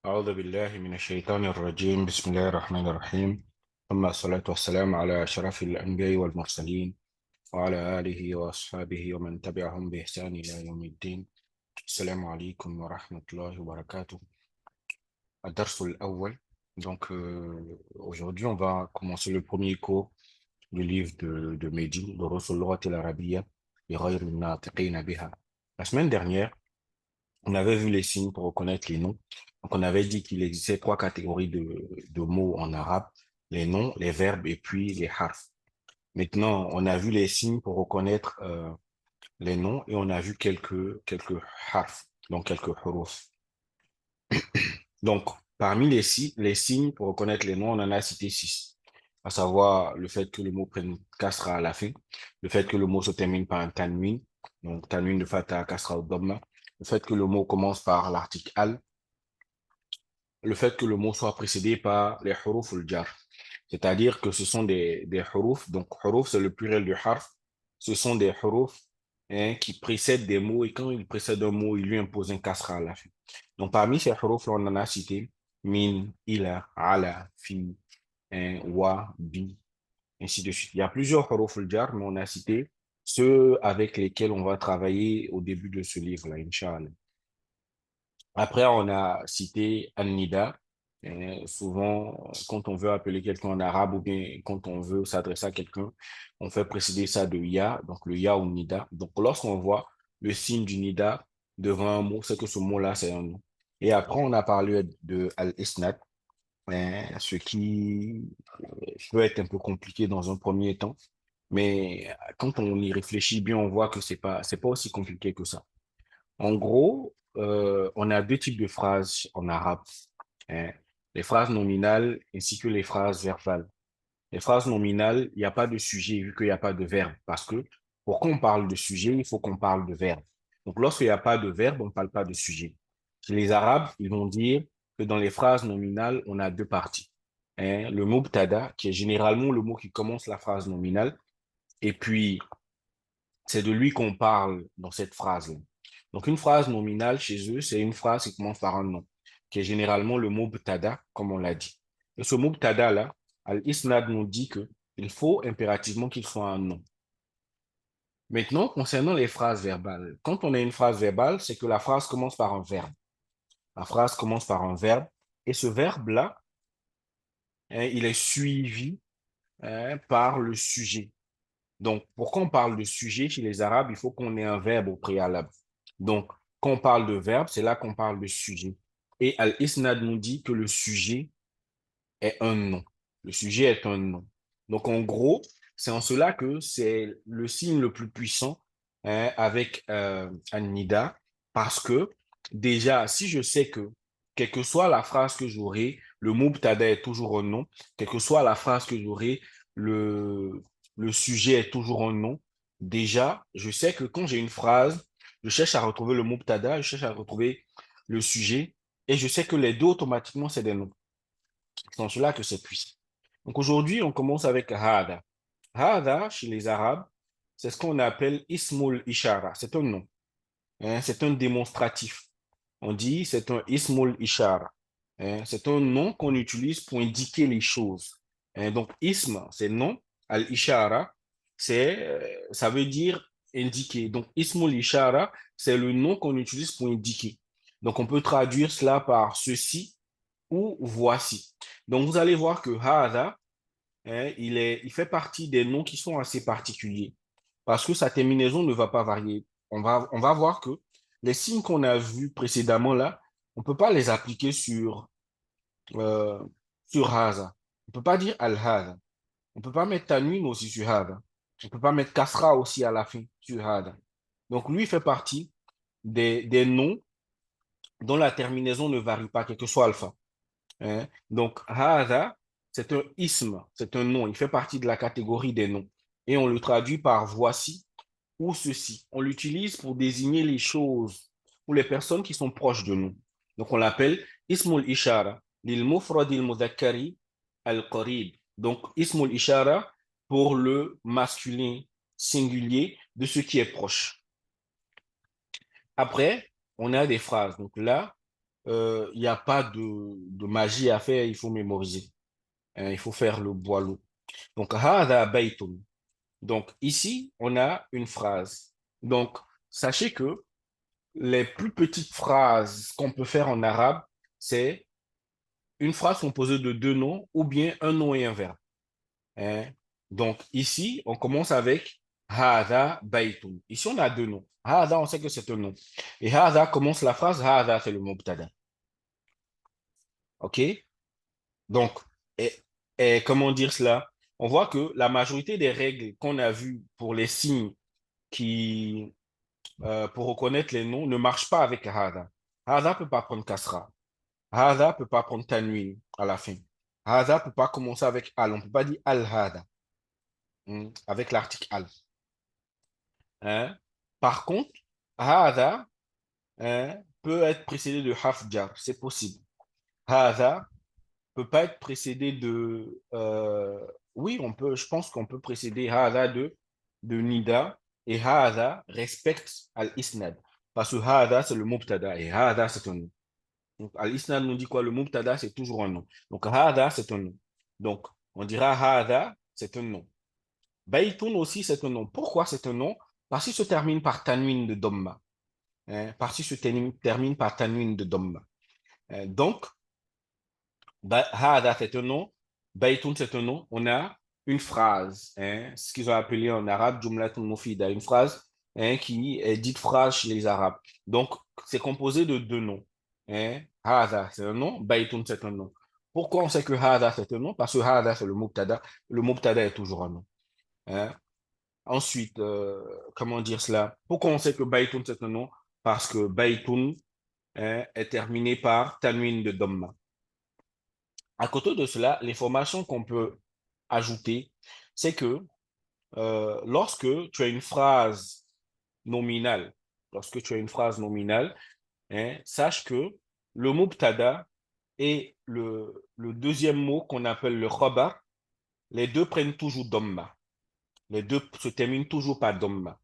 أعوذ بالله من الشيطان الرجيم بسم الله الرحمن الرحيم ثم الصلاة والسلام على أشرف الأنبياء والمرسلين وعلى آله وأصحابه ومن تبعهم بإحسان إلى يوم الدين. السلام عليكم ورحمة الله وبركاته. الدرس الأول. Aujourd'hui, on va commencer le premier cours du livre de Mehdi, de Rusul al-Arabiyya, bi ghayri an-natiqina biha. La semaine dernière, on avait vu les signes pour reconnaître les noms. Donc, on avait dit qu'il existait trois catégories de mots en arabe, les noms, les verbes et puis les harfs. Maintenant, on a vu les signes pour reconnaître les noms et on a vu quelques harfs, donc quelques huruf. Donc, parmi les signes pour reconnaître les noms, on en a cité six, à savoir le fait que le mot prenne kasra à la fin, le fait que le mot se termine par un tanwin, donc tanwin de fatha, kasra ou dhamma, le fait que le mot commence par l'article al, le fait que le mot soit précédé par les huruf ou le jar. C'est-à-dire que ce sont des huruf, donc huruf c'est le pluriel du harf, ce sont des huruf qui précèdent des mots et quand il précède un mot, il lui impose un kasra à la fin. Donc parmi ces huruf, on en a cité min, ila, ala, fi, wa, bi, ainsi de suite. Il y a plusieurs huruf al jar, mais on a cité ceux avec lesquels on va travailler au début de ce livre-là, Inch'Allah. Après, on a cité An-Nida. Souvent, quand on veut appeler quelqu'un en arabe ou bien quand on veut s'adresser à quelqu'un, on fait précéder ça de Ya, donc le Ya ou Nida. Donc, lorsqu'on voit le signe du Nida devant un mot, c'est que ce mot-là, c'est un nom. Et après, on a parlé de Al-Isnad, ce qui peut être un peu compliqué dans un premier temps. Mais quand on y réfléchit bien, on voit que c'est pas aussi compliqué que ça. En gros, on a deux types de phrases en arabe, hein. Les phrases nominales ainsi que les phrases verbales. Les phrases nominales, il n'y a pas de sujet vu qu'il n'y a pas de verbe. Parce que pour qu'on parle de sujet, il faut qu'on parle de verbe. Donc, lorsqu'il n'y a pas de verbe, on ne parle pas de sujet. Chez les Arabes, ils vont dire que dans les phrases nominales, on a deux parties, hein. Le mubtada, qui est généralement le mot qui commence la phrase nominale, et puis c'est de lui qu'on parle dans cette phrase-là. Donc, une phrase nominale chez eux, c'est une phrase qui commence par un nom, qui est généralement le mubtada, comme on l'a dit. Et ce mubtada-là, Al-Isnad nous dit que il faut impérativement qu'il soit un nom. Maintenant, concernant les phrases verbales, quand on a une phrase verbale, c'est que la phrase commence par un verbe. La phrase commence par un verbe, et ce verbe-là, il est suivi par le sujet. Donc, pour qu'on parle de sujet chez les Arabes, il faut qu'on ait un verbe au préalable. Donc, quand on parle de verbe, c'est là qu'on parle de sujet. Et Al-Isnad nous dit que le sujet est un nom. Le sujet est un nom. Donc, en gros, c'est en cela que c'est le signe le plus puissant avec An-Nida, parce que déjà, si je sais que, quelle que soit la phrase que j'aurai, le mubtada est toujours un nom, quelle que soit la phrase que j'aurai, le, le sujet est toujours un nom, déjà, je sais que quand j'ai une phrase, je cherche à retrouver le mubtada, je cherche à retrouver le sujet, et je sais que les deux, automatiquement, c'est des noms. C'est en cela que c'est puissant. Donc aujourd'hui, on commence avec Hada. Hada, chez les Arabes, c'est ce qu'on appelle Ismul Ishara. C'est un nom, hein, c'est un démonstratif. On dit c'est un Ismul Ishara, hein. C'est un nom qu'on utilise pour indiquer les choses, hein. Donc Ism, c'est nom. Al-Ishara, ça veut dire indiquer. Donc Ismul Ishara, c'est le nom qu'on utilise pour indiquer. Donc on peut traduire cela par ceci ou voici. Donc, vous allez voir que Hada, hein, il fait partie des noms qui sont assez particuliers parce que sa terminaison ne va pas varier. On va voir que les signes qu'on a vus précédemment là, on ne peut pas les appliquer euh, sur Hada. On ne peut pas dire Al-Hada. On ne peut pas mettre Tanwin aussi sur Hada. On ne peut pas mettre Kasra aussi à la fin sur Hada. Donc, lui, il fait partie des noms dont la terminaison ne varie pas, quel que soit alpha, hein. Donc, Hada, c'est un isme, c'est un nom. Il fait partie de la catégorie des noms. Et on le traduit par voici ou ceci. On l'utilise pour désigner les choses ou les personnes qui sont proches de nous. Donc, on l'appelle ismul ishara, lil mufradil mudhakkari al-qarib. Donc, ismul ishara pour le masculin singulier de ce qui est proche. Après, on a des phrases. Donc là, il n'y a pas de magie à faire, il faut mémoriser. Hein, il faut faire le boileau. Donc, هذا بيت. Donc, ici, on a une phrase. Donc, sachez que les plus petites phrases qu'on peut faire en arabe, c'est une phrase composée de deux noms ou bien un nom et un verbe. Hein. Donc, ici, on commence avec هذا بيت. Ici, on a deux noms. هذا, on sait que c'est un nom. Et هذا commence la phrase, هذا, c'est le mubtada. OK? Donc, et, et comment dire cela? On voit que la majorité des règles qu'on a vues pour les signes qui, pour reconnaître les noms, ne marchent pas avec hada. Hada ne peut pas prendre kasra. Hada ne peut pas prendre tanwin à la fin. Hada ne peut pas commencer avec al. On ne peut pas dire al-hada avec l'article al. Hein? Par contre, hada peut être précédé de hafjar. C'est possible. Hada peut pas être précédé de... oui, on peut, je pense qu'on peut précéder Hada de Nida et Hada respecte Al-Isnad. Parce que Hada, c'est le Mubtada et Hada, c'est un nom. Donc, Al-Isnad nous dit quoi? Le Mubtada, c'est toujours un nom. Donc, Hada, c'est un nom. Donc, on dira Hada, c'est un nom. Baytun aussi, c'est un nom. Pourquoi c'est un nom? Parce qu'il se termine par Tanwin de Domma. Hein? Parce qu'il se termine par Tanwin de Domma. Donc, Hada, c'est un nom. Baytun, c'est un nom. On a une phrase, hein, ce qu'ils ont appelé en arabe Jumlatun Mufida, une phrase hein, qui est dite phrase chez les Arabes. Donc, c'est composé de deux noms. Hein. Hada, c'est un nom. Baytun, c'est un nom. Pourquoi on sait que Hada, c'est un nom? Parce que Hada, c'est le Mubtada. Le Mubtada est toujours un nom. Hein. Ensuite, comment dire cela? Pourquoi on sait que Baytun, c'est un nom? Parce que Baytun hein, est terminé par Tanwin de Domma. À côté de cela, l'information qu'on peut ajouter, c'est que lorsque tu as une phrase nominale, lorsque tu as une phrase nominale, hein, sache que le mubtada et le deuxième mot qu'on appelle le khabar, les deux prennent toujours domma. Les deux se terminent toujours par domma.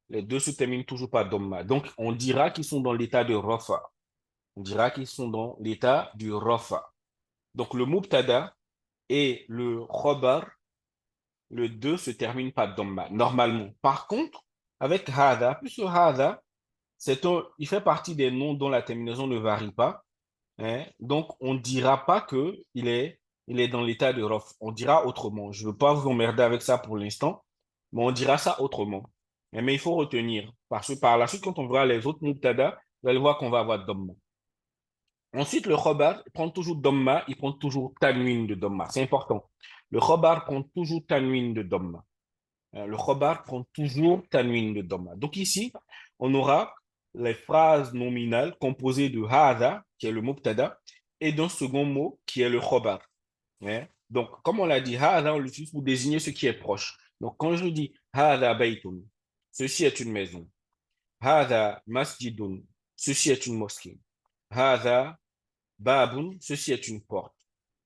Les deux se terminent toujours par domma. Donc, on dira qu'ils sont dans l'état de rafa. On dira qu'ils sont dans l'état du rafa. Donc, le mubtada et le khabar, le 2 se termine par Dhamma, normalement. Par contre, avec Hada, puisque Hada, il fait partie des noms dont la terminaison ne varie pas, hein, donc on ne dira pas il est dans l'état de Rof. On dira autrement. Je ne veux pas vous emmerder avec ça pour l'instant, mais on dira ça autrement. Mais il faut retenir, parce que par la suite, quand on verra les autres Mubtada, vous allez voir qu'on va avoir Dhamma. Ensuite, le khobar prend toujours Dhamma, il prend toujours Tanwin de Dhamma. C'est important. Le khobar prend toujours Tanwin de Dhamma. Le khobar prend toujours Tanwin de Dhamma. Donc ici, on aura les phrases nominales composées de Hada, qui est le Mubtada, et d'un second mot qui est le khobar. Hein. Donc, comme on l'a dit, Hada, on l'utilise pour désigner ce qui est proche. Donc, quand je dis Hada Baytun, ceci est une maison. Hada Masjidun, ceci est une mosquée. Hada Babun, ceci est une porte.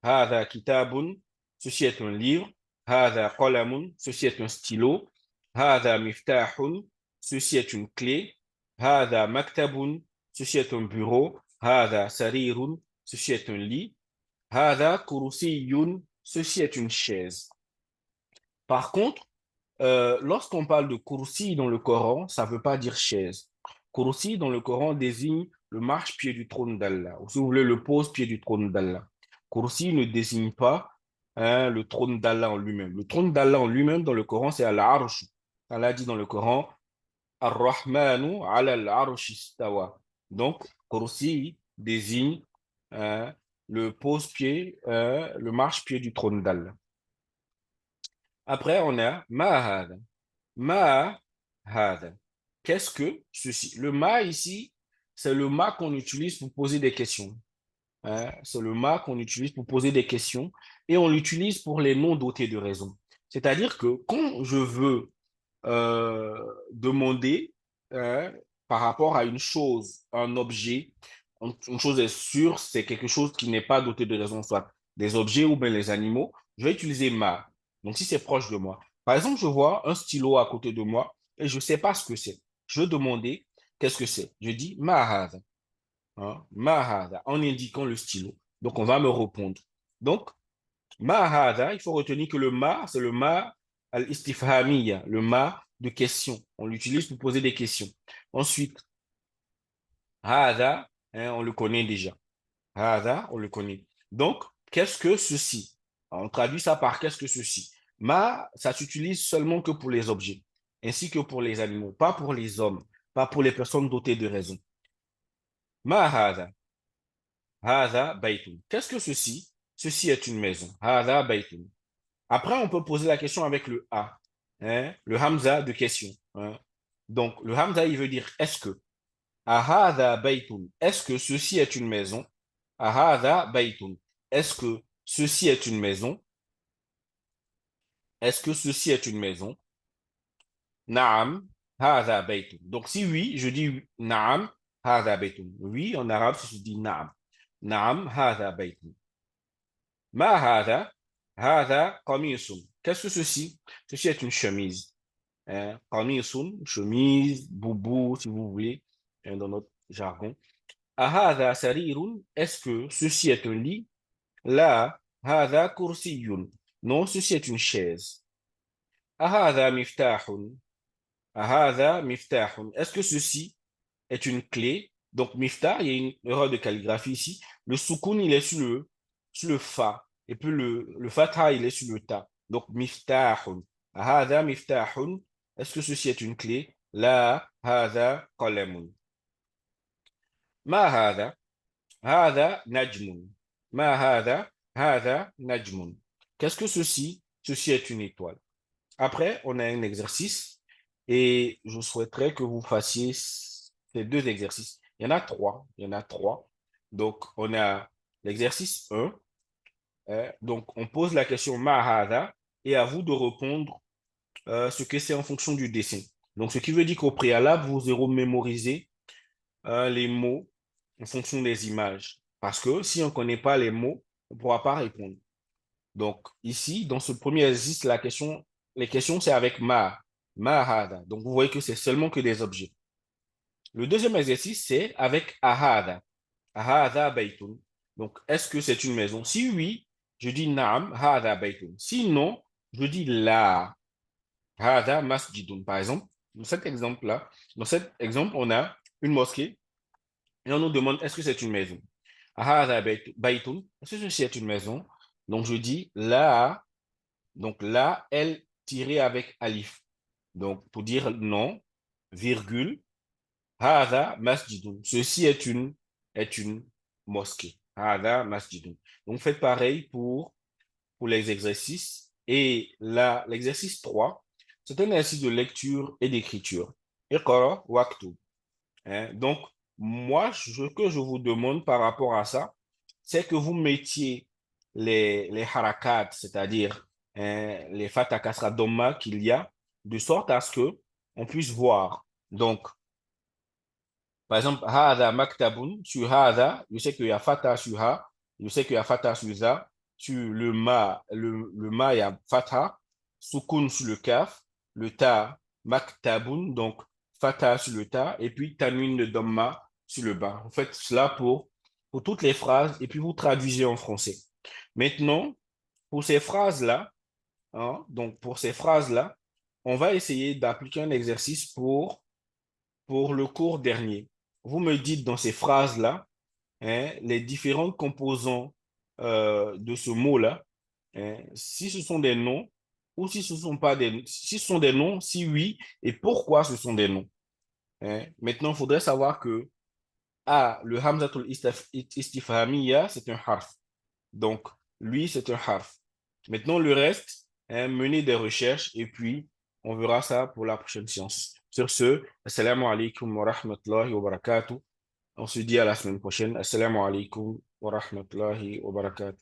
Hada kitabun, ceci est un livre. Hada qalamun, ceci est un stylo. Hada miftahun, ceci est une clé. Hada maktabun, ceci est un bureau. Hada sarirun, ceci est un lit. Hada kurusiyun, ceci est une chaise. Par contre, lorsqu'on parle de kursi dans le Coran, ça ne veut pas dire chaise. Kursi dans le Coran désigne le marche-pied du trône d'Allah, ou si vous voulez, le pose-pied du trône d'Allah. Kursi ne désigne pas hein, le trône d'Allah en lui-même. Le trône d'Allah en lui-même dans le Coran, c'est Al-Arsh. Allah dit dans le Coran, Ar-Rahmanu ala al-Arsh istawa. Donc, Kursi désigne hein, le pose-pied, le marche-pied du trône d'Allah. Après, on a Ma'ahad. Ma hada. Qu'est-ce que ceci? Le ma ici, c'est le ma qu'on utilise pour poser des questions. Hein. C'est le ma qu'on utilise pour poser des questions et on l'utilise pour les noms dotés de raison. C'est-à-dire que quand je veux demander hein, par rapport à une chose, un objet, une chose est sûre, c'est quelque chose qui n'est pas doté de raison, soit des objets ou bien les animaux, je vais utiliser ma. Donc, si c'est proche de moi. Par exemple, je vois un stylo à côté de moi et je ne sais pas ce que c'est. Je veux demander qu'est-ce que c'est. Je dis ma hada. hein, ma hada, en indiquant le stylo. Donc, on va me répondre. Donc, ma hada, il faut retenir que le ma, c'est le ma al-istifhamiyya, le ma de question. On l'utilise pour poser des questions. Ensuite, hada, hein, on le connaît déjà. Hada, on le connaît. Donc, qu'est-ce que ceci? On traduit ça par qu'est-ce que ceci? Ma, ça s'utilise seulement que pour les objets, ainsi que pour les animaux, pas pour les hommes, pas pour les personnes dotées de raison. Ma hada, hada baytun. Qu'est-ce que ceci? Ceci est une maison. Hada baytun. Après, on peut poser la question avec le a, hein, le hamza de question, hein. Donc, le hamza, il veut dire est-ce que? Ahada baytun. Est-ce que ceci est une maison? Ahada baytun. Est-ce que ceci est une maison? Est-ce que ceci est une maison? Naam, hada baytun. Donc, si oui, je dis naam, hada baytun. Oui, en arabe, ça se dit naam. Naam, hada baytun. Ma hada, hada qamisun. Qu'est-ce que ceci? Ceci est une chemise. Hein? Qamisun, chemise, boubou, si vous voulez, hein, dans notre jargon. Ahada sarirun, est-ce que ceci est un lit? La, hada kursiyun. Non, ceci est une chaise. Ahada miftahun. Ahada miftahun. Est-ce que ceci est une clé? Donc, miftah, il y a une erreur de calligraphie ici. Le soukoun, il est sur le fa. Et puis le fatha, il est sur le ta. Donc, miftahun. Ahada miftahun. Est-ce que ceci est une clé? La, hada qalamun. Ma hada? Hada najmun. Ma hada? Hada najmun. Qu'est-ce que ceci? Ceci est une étoile. Après, on a un exercice et je souhaiterais que vous fassiez ces deux exercices. Il y en a trois. Il y en a trois. Donc, on a l'exercice 1. Donc, on pose la question Mahada et à vous de répondre ce que c'est en fonction du dessin. Donc, ce qui veut dire qu'au préalable, vous aurez mémorisé les mots en fonction des images. Parce que si on ne connaît pas les mots, on ne pourra pas répondre. Donc, ici, dans ce premier exercice, les questions, c'est avec mahada. Donc, vous voyez que c'est seulement que des objets. Le deuxième exercice, c'est avec ahada. Ahada baytun. Donc, est-ce que c'est une maison? Si oui, je dis naam, hada baytun. Si non, je dis la, hada masjidun. Par exemple, dans cet exemple, on a une mosquée et on nous demande est-ce que c'est une maison? Hada baytun. Est-ce que ceci est une maison? Donc, je dis la. Donc là, L tiré avec alif. Donc pour dire non, virgule, hada masjidun. Ceci est une mosquée. Hada masjidun. Donc faites pareil pour les exercices. Et là, l'exercice 3, c'est un exercice de lecture et d'écriture. Iqra waktub. Hein? Donc, moi, ce que je vous demande par rapport à ça, c'est que vous mettiez les harakat, c'est-à-dire les fatha kasra dhamma qu'il y a, de sorte à ce que on puisse voir. Donc, par exemple, hada maktabun, sur hada, je sais qu'il y a fatha sur ha, je sais qu'il y a fatha sur za, sur le ma, il y a fatha, sukun sur le kaf, le ta, maktabun, donc fatha sur le ta, et puis tanwin de dhamma sur le bas. Vous faites cela pour toutes les phrases, et puis vous traduisez en français. Maintenant, pour ces phrases-là, hein, donc pour ces phrases-là, on va essayer d'appliquer un exercice pour le cours dernier. Vous me dites dans ces phrases-là, hein, les différents composants de ce mot-là, hein, si ce sont des noms ou si ce sont pas des, si ce sont des noms, si oui, et pourquoi ce sont des noms. Hein. Maintenant, il faudrait savoir que le Hamzatul Istifhamiyya, c'est un harf. Donc, lui, c'est un harf. Maintenant, le reste, hein, mener des recherches et puis on verra ça pour la prochaine séance. Sur ce, assalamu alaikum wa rahmatullahi wa barakatuh. On se dit à la semaine prochaine. Assalamu alaikum wa rahmatullahi wa barakatuh.